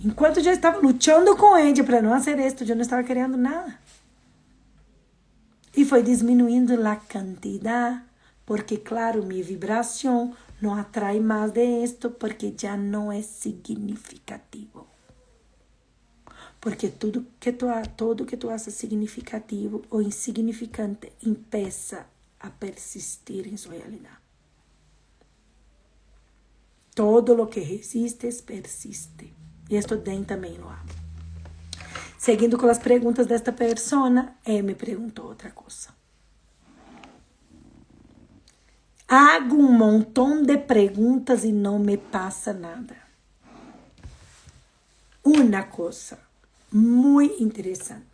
Enquanto yo estaba luchando con ella para no hacer esto, yo no estaba creando nada. Y fue disminuyendo la cantidad, porque claro, mi vibración no atrae más de esto porque ya no es significativo. Porque todo que tu haces significativo ou insignificante empieza a persistir em sua realidade. Todo lo que resistes persiste. E esto Dan também lo habla. Seguindo com as perguntas desta persona, ele me perguntou outra coisa. Hago um montão de perguntas e não me passa nada. Uma coisa muito interessante.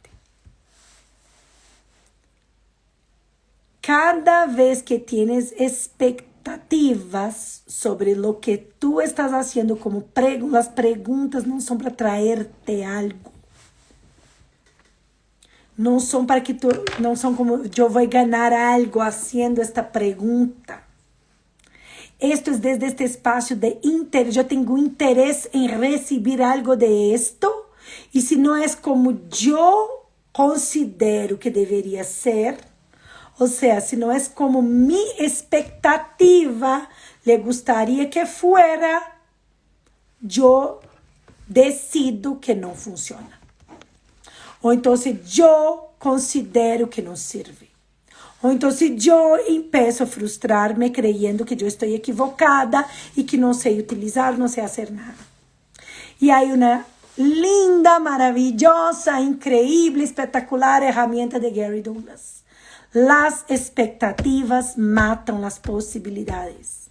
Cada vez que tienes expectativas sobre lo que tú estás haciendo, como las preguntas não são para traerte algo. Não são para que tu, não são como eu vou ganhar algo haciendo esta pergunta. Esto es desde este espacio de interés. Yo tengo interés en recibir algo de esto. Y si no es como yo considero que debería ser, o sea, si no es como mi expectativa le gustaría que fuera, yo decido que no funciona. O entonces yo considero que no sirve. Ou então, se eu empeço a frustrar-me creyendo que eu estou equivocada e que não sei utilizar, não sei fazer nada. E há uma linda, maravilhosa, increíble, espetacular herramienta de Gary Douglas. Las expectativas matam as possibilidades.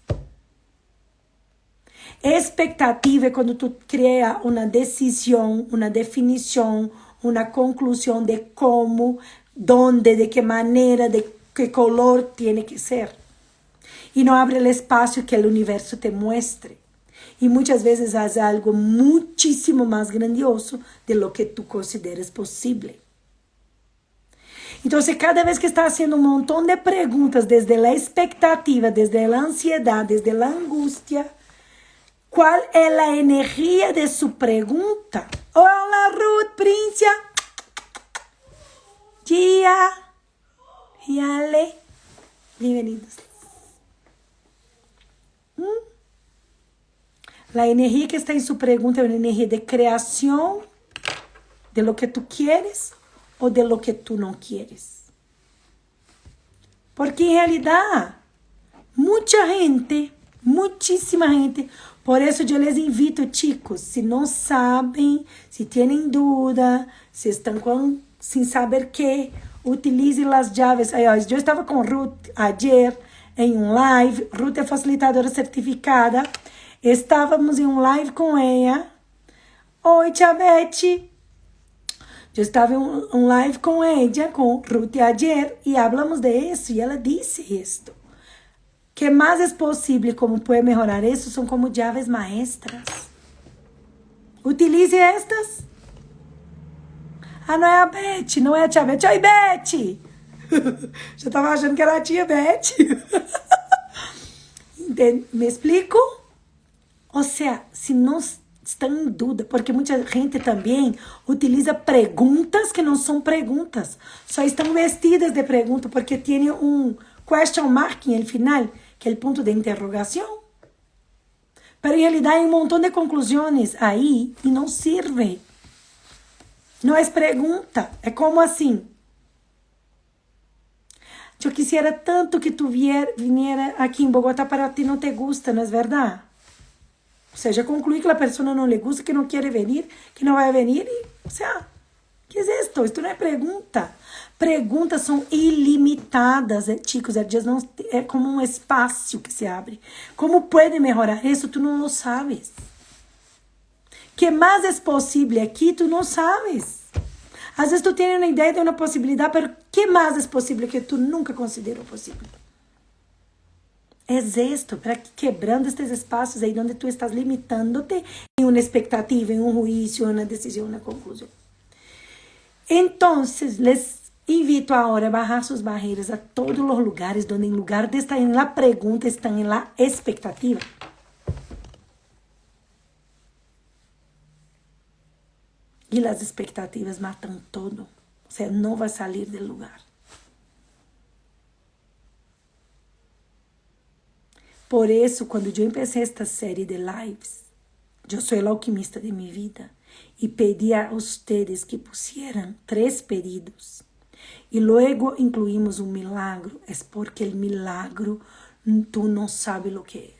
Expectativa é quando tu cria uma decisão, uma definição, uma conclusão de como, donde, de que maneira, de que color tiene que ser. Y no abre el espacio que el universo te muestre. Y muchas veces hace algo muchísimo más grandioso de lo que tú consideres posible. Entonces, cada vez que está haciendo un montón de preguntas desde la expectativa, desde la ansiedad, desde la angustia, ¿cuál es la energía de su pregunta? Hola, Ruth, Princia. Gia y Ale, bienvenidos. La energía que está en su pregunta es una energía de creación de lo que tú quieres o de lo que tú no quieres. Porque en realidad, mucha gente, muchísima gente, por eso yo les invito, chicos, si no saben, si tienen duda, si están sin saber qué, utilice las llaves. Yo estaba con Ruth ayer en un live. Ruth es facilitadora certificada. Estávamos en un live con ella. Oi, Tia Betty. Yo estaba en un live con ella, con Ruth ayer, y hablamos de eso. Y ella dice esto. ¿Qué más es posible? ¿Cómo puede mejorar eso? Son como llaves maestras. Utilice estas. Ah, não é a Beth, não é a tia Beth. Oi, Beth! Já tava achando que era a tia Beth. ¿Me explico? O sea, se não estão em dúvida, porque muita gente também utiliza perguntas que não são perguntas. Só estão vestidas de pergunta porque tem um question mark no final, que é o ponto de interrogação. Pero en realidad hay un montón de conclusiones ahí y no sirve. No es pregunta, é como assim. Eu quisiera tanto que tu viniera aqui em Bogotá, para ti não te gusta, não é verdade? Ou seja, concluir que a pessoa não le gusta, que não quer venir, que não vai venir. E, o sea, que é isto? Isto não é pergunta. Perguntas são ilimitadas, chicos. É como um espaço que se abre. Como pode melhorar isso? Tu não lo sabes. Que mais é possível aqui, tu não sabes. Às vezes tu tens uma ideia de uma possibilidade, mas que mais é possível que tu nunca considerou possível? É isto, para quebrando estes espaços aí onde tu estás limitando-te em uma expectativa, em um juízo, em uma decisão, uma conclusão. Então, les invito agora a bajar suas barreiras a todos os lugares onde, em lugar de estar em la pergunta, estão em la expectativa. E as expectativas matam todo. Você não vai sair do lugar. Por isso, quando eu empecé esta série de lives, eu sou o alquimista de minha vida, e pedi a ustedes que pusieran 3 pedidos. E luego incluímos um milagro. É porque o milagro, tu não sabes o que é.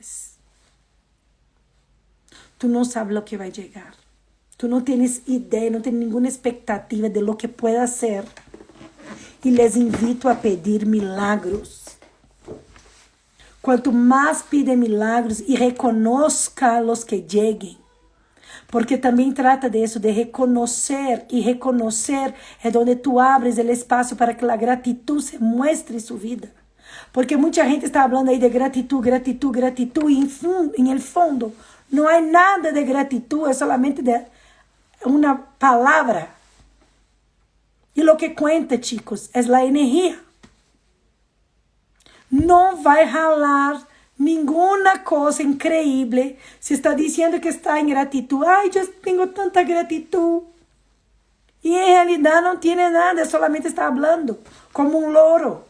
tú no sabes lo que va a llegar. Tú no tienes idea, no tienes ninguna expectativa de lo que pueda ser. Y les invito a pedir milagros. Cuanto más pide milagros y reconozca los que lleguen. Porque também trata de eso, de reconocer. E reconocer é donde tú abres el espacio para que la gratitud se muestre en su vida. Porque mucha gente está hablando aí de gratitud, gratitud, gratitud. E en el fondo não há nada de gratitud, é solamente de uma palavra. E lo que cuenta, chicos, é a energia. Não vai ralar ninguna cosa increíble si está diciendo que está en gratitud. Ay, yo tengo tanta gratitud. Y en realidad no tiene nada, solamente está hablando como un loro,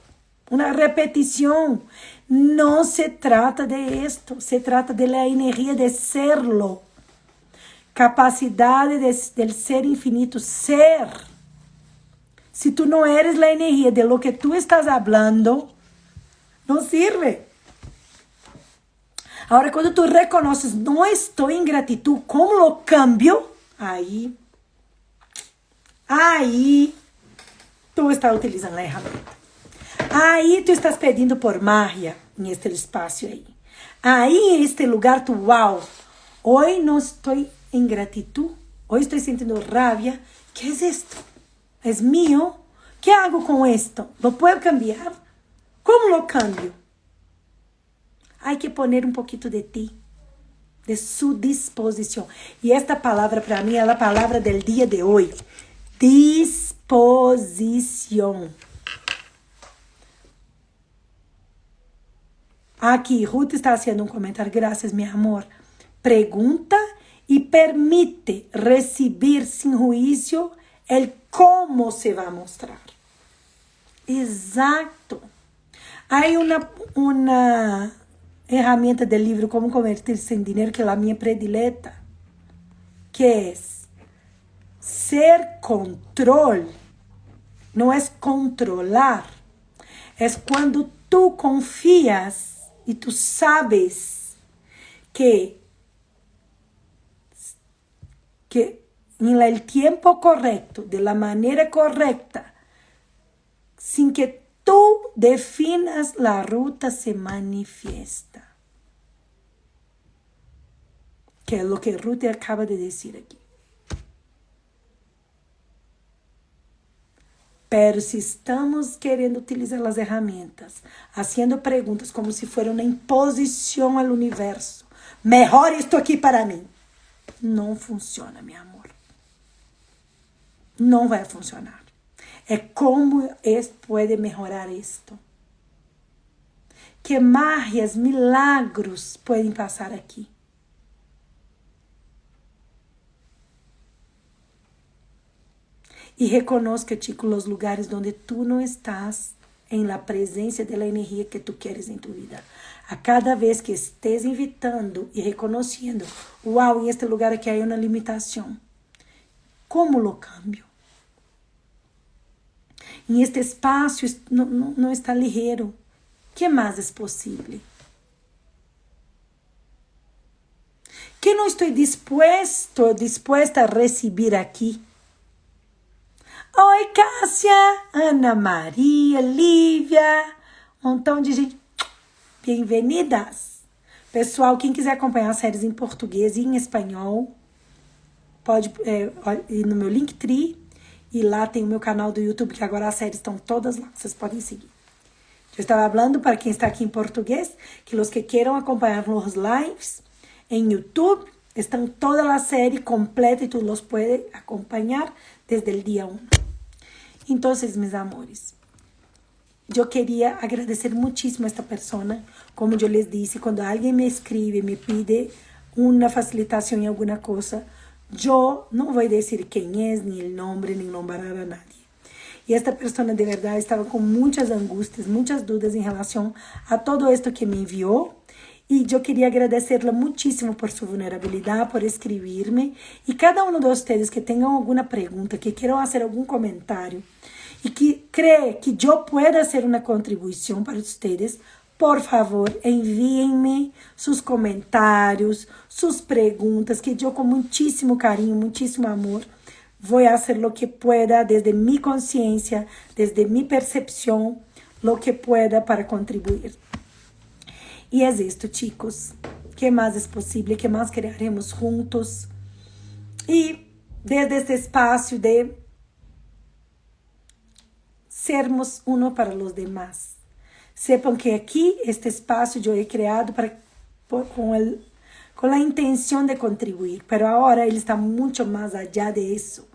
una repetición. No se trata de esto, se trata de la energía de serlo. Capacidad del ser infinito, ser. Si tú no eres la energía de lo que tú estás hablando, no sirve. Ahora, quando tu reconoces, não estou em gratitud, como lo cambio? Aí, tu está utilizando a ferramenta. Aí, tu estás pedindo por magia em este espaço aí. Aí, em este lugar, tu, uau, hoje não estou em gratitud, hoje estou sentindo rabia. Que é isto? É mío? Que hago com isto? Lo puedo cambiar? Como lo cambio? Hay que poner un poquito de ti, de su disposición. Y esta palabra para mí es la palabra del día de hoy. Disposición. Aquí Ruth está haciendo un comentario. Gracias, mi amor. Pregunta y permite recibir sin juicio el cómo se va a mostrar. Exacto. Hay una herramienta del libro Como Convertir-se em Dinheiro, que é a minha predileta, que é ser control, não é controlar, é quando tu confias e tu sabes que em el tiempo correcto, de la manera correcta, sin que tú definas la ruta, se manifiesta. Que es lo que Ruth acaba de decir aquí. Pero si estamos querendo utilizar las herramientas, haciendo preguntas como si fuera una imposición al universo, mejor esto aquí para mí, no funciona, mi amor. No vai funcionar. É como pode melhorar isto. Que magias, milagros podem passar aqui. E reconozca, chico, os lugares onde tu não estás em la presença da energia que tu queres em tu vida. A cada vez que estés invitando e reconhecendo, uau, em este lugar aqui há uma limitação. Como lo cambio? Em este espaço não está ligeiro. Que mais é possível? Que não estou disposta a receber aqui? Oi, Cássia, Ana Maria, Lívia, um montão de gente. Bem-vindas. Pessoal, quem quiser acompanhar as séries em português e em espanhol, pode ir no meu Linktree. E lá tem o meu canal do YouTube, que agora as séries estão todas lá. Vocês podem seguir. Eu estava falando para quem está aqui em português, que os que queiram acompanhar os lives em YouTube, estão toda a série completa e tu los puedes acompanhar desde o dia 1. Então, meus amores, eu queria agradecer muitíssimo a esta pessoa. Como eu les disse, quando alguém me escreve, me pide uma facilitação em alguma coisa, eu não vou dizer quem é, nem o nome, nem nombrar a nadie. E esta pessoa de verdade estava com muitas angústias, muitas dúvidas em relação a todo esto que me enviou. E eu queria agradecerla muitíssimo por sua vulnerabilidade, por escrever-me. E cada um de vocês que tenham alguma pergunta, que queiram fazer algum comentário e que crê que eu pueda fazer uma contribuição para vocês, por favor, envíenme sus comentarios, sus preguntas, que yo con muchísimo cariño, muchísimo amor, voy a hacer lo que pueda desde mi conciencia, desde mi percepción, lo que pueda para contribuir. Y es esto, chicos. ¿Qué más es posible? ¿Qué más crearemos juntos? Y desde este espacio de sermos uno para los demás. Sepan que aquí, este espacio yo he creado con la intención de contribuir, pero ahora él está mucho más allá de eso.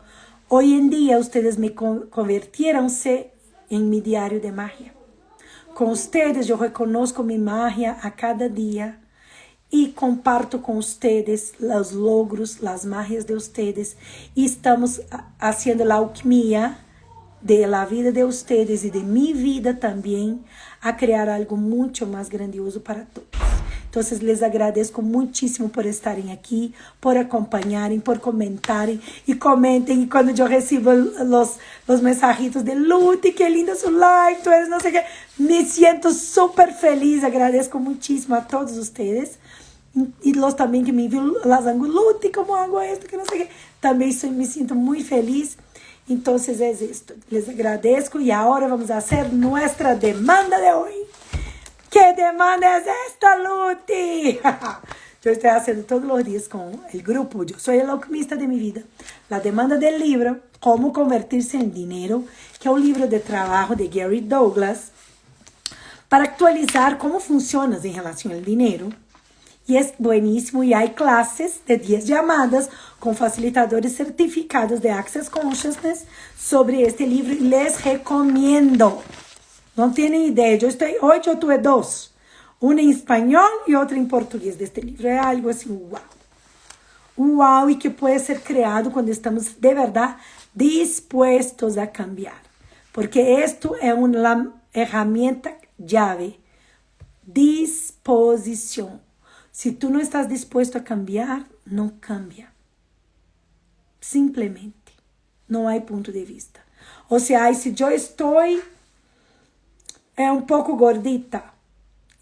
Hoy en día ustedes me convirtieronse en mi diario de magia. Con ustedes yo reconozco mi magia a cada día y comparto con ustedes los logros, las magias de ustedes, y estamos haciendo la alquimia de la vida de ustedes y de mi vida también, a crear algo mucho más grandioso para todos. Entonces les agradezco muchísimo por estarem aquí, por acompañarem, por comentarem y comenten. Y cuando yo recibo los mensajitos de Luti, qué lindo su live, tú eres no sé qué, me siento súper feliz. Agradezco muchísimo a todos ustedes. Y los también que me envían las Luti, ¿cómo hago esto? Que no sé qué. También me siento muy feliz. Entonces es esto. Les agradezco y ahora vamos a hacer nuestra demanda de hoy. ¿Qué demanda es esta, Luti? Yo estoy haciendo todos los días con el grupo Yo Soy el Alquimista de mi Vida la demanda del libro Cómo Convertirse en Dinero, que es un libro de trabajo de Gary Douglas para actualizar cómo funcionas en relación al dinero. Y es buenísimo y hay clases de 10 llamadas con facilitadores certificados de Access Consciousness sobre este libro y les recomiendo. No tienen idea, hoy yo tuve 2, una en español y otra en portugués de este libro. Es algo así, wow, y que puede ser creado cuando estamos de verdad dispuestos a cambiar. Porque esto es una herramienta llave, disposición. Si tú no estás dispuesto a cambiar, no cambia. Simplemente. No hay punto de vista. O sea, si yo estoy un poco gordita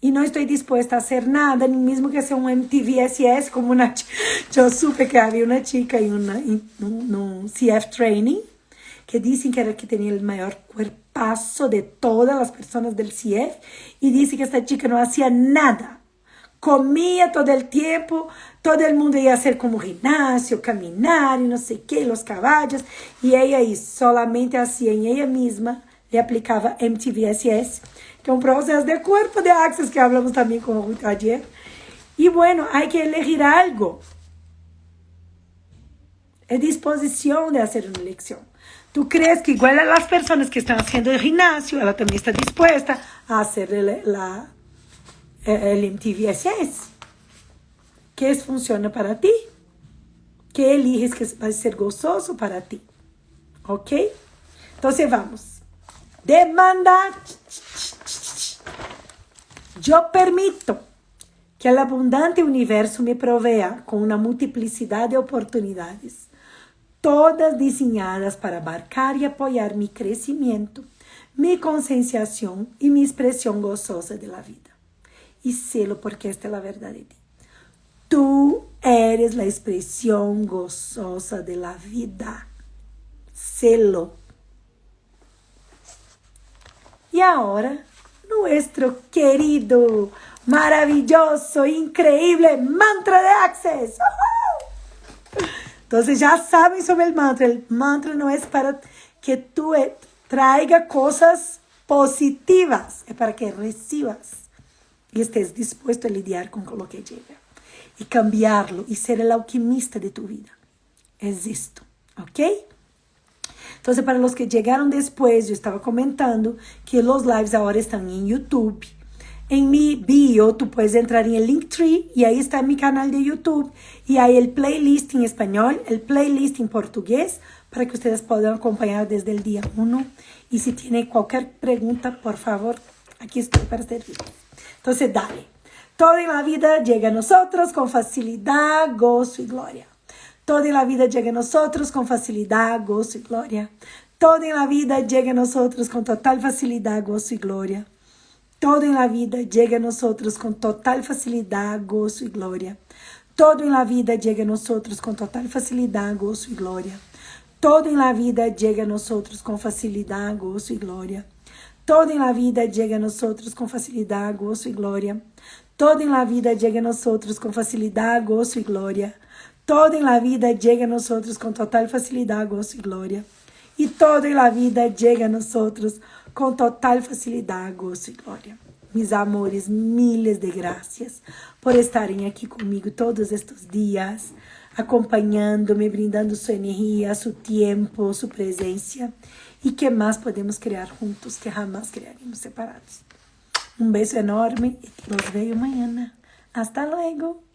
y no estoy dispuesta a hacer nada, ni mismo que sea un MTVSS, como una yo supe que había una chica en un CF training que dicen que era que tenía el mayor cuerpazo de todas las personas del CF y dice que esta chica no hacía nada. Comía todo el tiempo, todo el mundo iba a hacer como gimnasio, caminar y no sé qué, los caballos, y ella ahí solamente hacía en ella misma, le aplicaba MTVSS, que es un proceso de cuerpo de Access que hablamos también con Ruth ayer. Y bueno, hay que elegir algo. Es disposición de hacer una elección. ¿Tú crees que igual a las personas que están haciendo el gimnasio, ella también está dispuesta a hacer el MTVSS? ¿Qué funciona para ti? ¿Qué eliges que va a ser gozoso para ti? ¿Ok? Entonces vamos. Demanda. Yo permito que el abundante universo me provea con una multiplicidad de oportunidades, todas diseñadas para abarcar y apoyar mi crecimiento, mi concienciación y mi expresión gozosa de la vida. Y sélo porque esta es la verdad de ti. Tú eres la expresión gozosa de la vida. Sélo. Y ahora, nuestro querido, maravilloso, increíble mantra de Access. Entonces ya saben sobre el mantra. El mantra no es para que tú traiga cosas positivas, es para que recibas y estés dispuesto a lidiar con lo que llega y cambiarlo y ser el alquimista de tu vida. Es esto, ¿ok? Entonces, para los que llegaron después, yo estaba comentando que los lives ahora están en YouTube. En mi bio, tú puedes entrar en el Linktree y ahí está mi canal de YouTube y hay el playlist en español, el playlist en portugués, para que ustedes puedan acompañar desde el día 1. Y si tienen cualquier pregunta, por favor, aquí estoy para servir. Entonces, dale. Todo en la vida llega a nosotros con facilidad, gozo y gloria. Todo en la vida llega a nosotros con facilidad, gozo y gloria. Todo en la vida llega a nosotros con total facilidad, gozo y gloria. Todo en la vida llega a nosotros con total facilidad, gozo y gloria. Todo en la vida llega a nosotros con total facilidad, gozo y gloria. Todo en la vida llega a nosotros con facilidad, gozo y gloria. Todo en la vida llega a nosotros con facilidad, gozo y gloria. Todo en la vida llega a nosotros con facilidad, gozo y gloria. Todo en la vida llega a nosotros con total facilidad, gozo y gloria. Y todo en la vida llega a nosotros con total facilidad, gozo y gloria. Mis amores, miles de gracias por estarem aqui comigo todos estes dias, acompanhando-me, brindando sua energia, seu tempo, sua presença. E que mais podemos criar juntos que jamais criaremos separados. Um beijo enorme e nos vemos amanhã. Hasta luego.